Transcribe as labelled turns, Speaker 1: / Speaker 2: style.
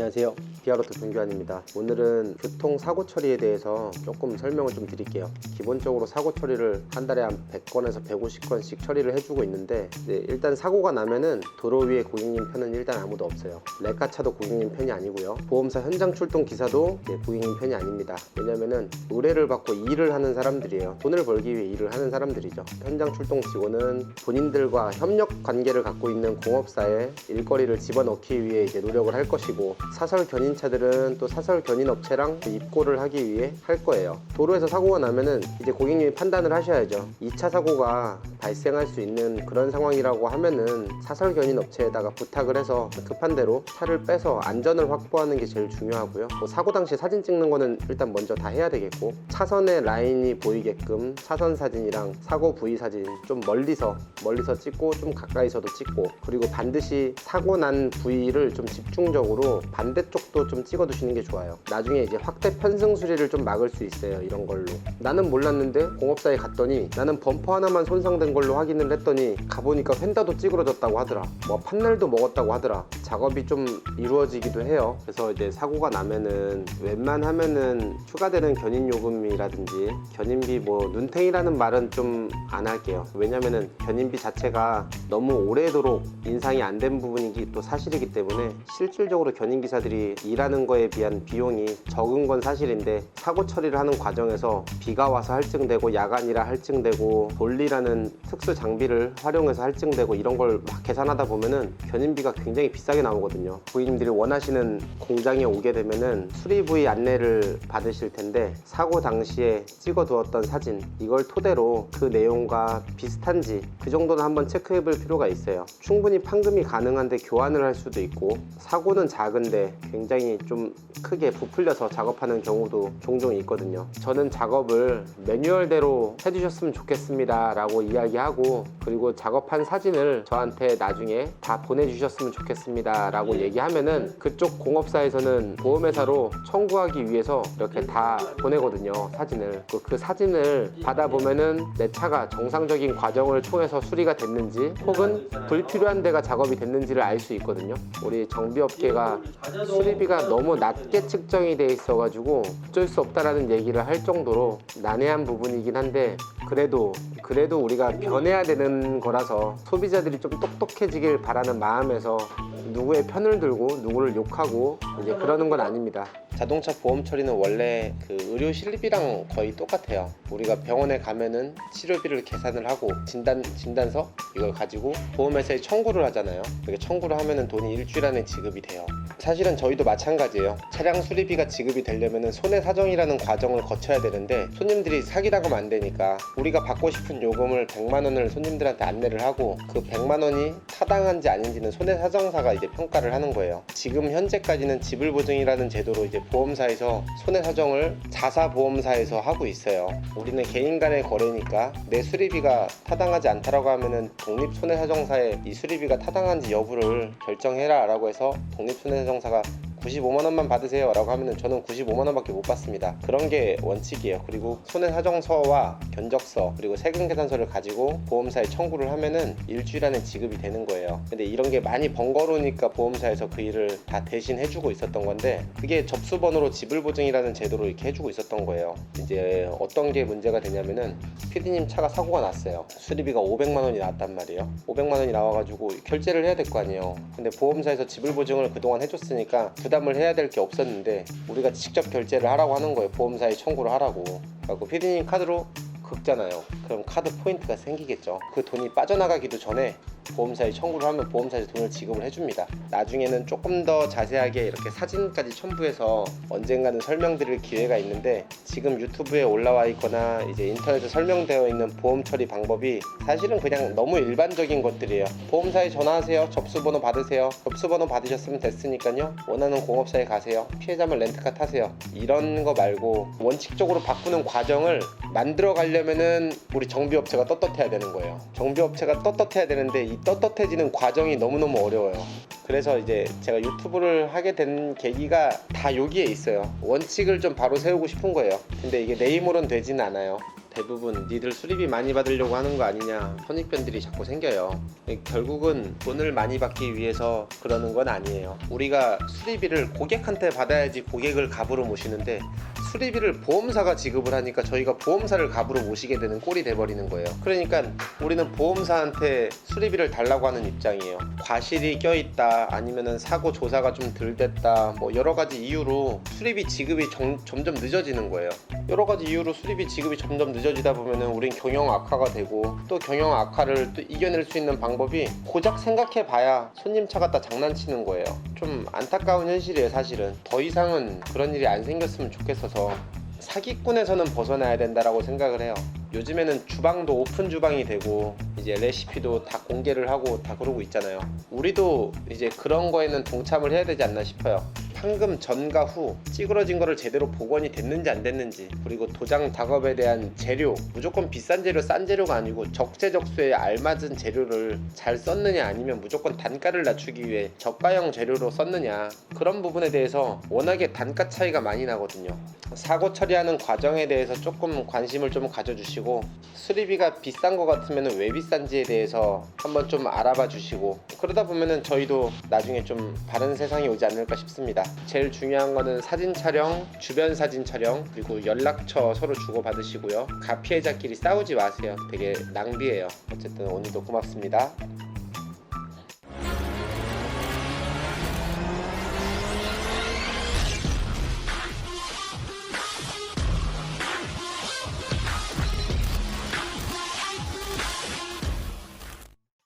Speaker 1: 안녕하세요. 비아로트 동규환입니다. 오늘은 교통사고 처리에 대해서 조금 설명을 좀 드릴게요. 기본적으로 사고 처리를 한 달에 한 100건에서 150건씩 처리를 해주고 있는데, 일단 사고가 나면은 도로 위에 고객님 편은 일단 아무도 없어요. 레카차도 고객님 편이 아니고요. 보험사 현장 출동 기사도 고객님 편이 아닙니다. 왜냐면은 의뢰를 받고 일을 하는 사람들이에요. 돈을 벌기 위해 일을 하는 사람들이죠. 현장 출동 직원은 본인들과 협력 관계를 갖고 있는 공업사에 일거리를 집어넣기 위해 이제 노력을 할 것이고, 사설 견인차들은 또 사설 견인 업체랑 입고를 하기 위해 할 거예요. 도로에서 사고가 나면은 이제 고객님이 판단을 하셔야죠. 2차 사고가 발생할 수 있는 그런 상황이라고 하면은 사설 견인 업체에다가 부탁을 해서 급한 대로 차를 빼서 안전을 확보하는 게 제일 중요하고요. 사고 당시 사진 찍는 거는 일단 먼저 다 해야 되겠고, 차선의 라인이 보이게끔 차선 사진이랑 사고 부위 사진 좀 멀리서 찍고 좀 가까이서도 찍고, 그리고 반드시 사고 난 부위를 좀 집중적으로 반대쪽도 좀 찍어 두시는 게 좋아요. 나중에 이제 확대 편승 수리를 좀 막을 수 있어요. 이런 걸로 나는 몰랐는데 공업사에 갔더니 나는 범퍼 하나만 손상된 걸로 확인을 했더니 가보니까 휀다도 찌그러졌다고 하더라. 뭐 판넬도 먹었다고 하더라. 작업이 좀 이루어지기도 해요. 그래서 이제 사고가 나면은 웬만하면은 추가되는 견인 요금이라든지 견인비, 뭐 눈탱이라는 말은 좀 안 할게요. 왜냐면은 견인비 자체가 너무 오래도록 인상이 안 된 부분이기 또 사실이기 때문에 실질적으로 견인기사들이 일하는 거에 비한 비용이 적은 건 사실인데, 사고 처리를 하는 과정에서 비가 와서 할증되고 야간이라 할증되고 돌리라는 특수 장비를 활용해서 할증되고 이런 걸 막 계산하다 보면은 견인비가 굉장히 비싸게 나오거든요. 고객님들이 원하시는 공장에 오게 되면은 수리 부위 안내를 받으실 텐데, 사고 당시에 찍어 두었던 사진 이걸 토대로 그 내용과 비슷한지 그 정도는 한번 체크해 볼 필요가 있어요. 충분히 판금이 가능한데 교환을 할 수도 있고, 사고는 작은데 굉장히 좀 크게 부풀려서 작업하는 경우도 종종 있거든요. 저는 작업을 매뉴얼대로 해주셨으면 좋겠습니다 라고 이야기하고, 그리고 작업한 사진을 저한테 나중에 다 보내주셨으면 좋겠습니다 라고 얘기하면은 그쪽 공업사에서는 보험회사로 청구하기 위해서 이렇게 다 보내거든요. 사진을 그 사진을 받아보면은 내 차가 정상적인 과정을 통해서 수리가 됐는지 혹은 불필요한 데가 작업이 됐는지를 알 수 있거든요. 우리 정비업계가 수리비가 너무 낮게 측정이 돼 있어 가지고 어쩔 수 없다라는 얘기를 할 정도로 난해한 부분이긴 한데, 그래도 우리가 변해야 되는 거라서 소비자들이 좀 똑똑해지길 바라는 마음에서 누구의 편을 들고 누구를 욕하고 이제 그러는 건 아닙니다. 자동차 보험 처리는 원래 그 의료 실비랑 거의 똑같아요. 우리가 병원에 가면은 치료비를 계산을 하고 진단서 이걸 가지고 보험회사에 청구를 하잖아요. 이렇게 청구를 하면은 돈이 일주일 안에 지급이 돼요. 사실은 저희도 마찬가지예요. 차량 수리비가 지급이 되려면은 손해사정이라는 과정을 거쳐야 되는데, 손님들이 사기당하면 안 되니까 우리가 받고 싶은 요금을 100만 원을 손님들한테 안내를 하고, 그 100만 원이 타당한지 아닌지는 손해사정사가 이제 평가를 하는 거예요. 지금 현재까지는 지불보증이라는 제도로 이제 보험사에서 손해사정을 자사보험사에서 하고 있어요. 우리는 개인 간의 거래니까 내 수리비가 타당하지 않다라고 하면은 독립손해사정사에 이 수리비가 타당한지 여부를 결정해라 라고 해서 독립손해사정사가 95만원만 받으세요 라고 하면은 저는 95만원밖에 못 받습니다. 그런 게 원칙이에요. 그리고 손해사정서와 견적서 그리고 세금계산서를 가지고 보험사에 청구를 하면은 일주일 안에 지급이 되는 거예요. 근데 이런 게 많이 번거로우니까 보험사에서 그 일을 다 대신 해주고 있었던 건데, 그게 접수번호로 지불보증이라는 제도로 이렇게 해주고 있었던 거예요. 이제 어떤 게 문제가 되냐면은, PD님 차가 사고가 났어요. 수리비가 500만원이 나왔단 말이에요. 500만원이 나와가지고 결제를 해야 될 거 아니에요. 근데 보험사에서 지불보증을 그동안 해줬으니까 부담을 해야 될 게 없었는데 우리가 직접 결제를 하라고 하는 거예요. 보험사에 청구를 하라고. 그래서 피디님 카드로 긁잖아요. 그럼 카드 포인트가 생기겠죠. 그 돈이 빠져나가기도 전에 보험사에 청구를 하면 보험사에서 돈을 지급을 해줍니다. 나중에는 조금 더 자세하게 이렇게 사진까지 첨부해서 언젠가는 설명드릴 기회가 있는데, 지금 유튜브에 올라와 있거나 이제 인터넷에 설명되어 있는 보험 처리 방법이 사실은 그냥 너무 일반적인 것들이에요. 보험사에 전화하세요. 접수번호 받으세요. 접수번호 받으셨으면 됐으니까요, 원하는 공업사에 가세요. 피해자만 렌트카 타세요. 이런 거 말고 원칙적으로 바꾸는 과정을 만들어 가려면은 우리 정비업체가 떳떳해야 되는 거예요. 정비업체가 떳떳해야 되는데 이 떳떳해지는 과정이 너무너무 어려워요. 그래서 이제 제가 유튜브를 하게 된 계기가 다 여기에 있어요. 원칙을 좀 바로 세우고 싶은 거예요. 근데 이게 내 힘으로는 되지는 않아요. 대부분 니들 수리비 많이 받으려고 하는 거 아니냐 선입견들이 자꾸 생겨요. 결국은 돈을 많이 받기 위해서 그러는 건 아니에요. 우리가 수리비를 고객한테 받아야지 고객을 갑으로 모시는데 수리비를 보험사가 지급을 하니까 저희가 보험사를 갑으로 모시게 되는 꼴이 돼버리는 거예요. 그러니까 우리는 보험사한테 수리비를 달라고 하는 입장이에요. 과실이 껴있다, 아니면은 사고 조사가 좀 덜 됐다, 뭐 여러 가지 이유로 수리비 지급이 점점 늦어지는 거예요. 여러 가지 이유로 수리비 지급이 점점 늦어지다 보면은 우린 경영 악화가 되고, 또 경영 악화를 또 이겨낼 수 있는 방법이 고작 생각해봐야 손님 차 갖다 장난치는 거예요. 좀 안타까운 현실이에요. 사실은 더 이상은 그런 일이 안 생겼으면 좋겠어서 사기꾼에서는 벗어나야 된다라고 생각을 해요. 요즘에는 주방도 오픈 주방이 되고 이제 레시피도 다 공개를 하고 다 그러고 있잖아요. 우리도 이제 그런 거에는 동참을 해야 되지 않나 싶어요. 판금 전과 후 찌그러진 거를 제대로 복원이 됐는지 안 됐는지, 그리고 도장 작업에 대한 재료, 무조건 비싼 재료 싼 재료가 아니고 적재적소에 알맞은 재료를 잘 썼느냐, 아니면 무조건 단가를 낮추기 위해 저가형 재료로 썼느냐, 그런 부분에 대해서 워낙에 단가 차이가 많이 나거든요. 사고 처리하는 과정에 대해서 조금 관심을 좀 가져주시고, 수리비가 비싼 거 같으면 왜 비싼지에 대해서 한번 좀 알아봐 주시고, 그러다 보면은 저희도 나중에 좀 바른 세상이 오지 않을까 싶습니다. 제일 중요한 거는 사진 촬영, 주변 사진 촬영, 그리고 연락처 서로 주고받으시고요. 가피해자끼리 싸우지 마세요. 되게 낭비예요. 어쨌든 오늘도 고맙습니다.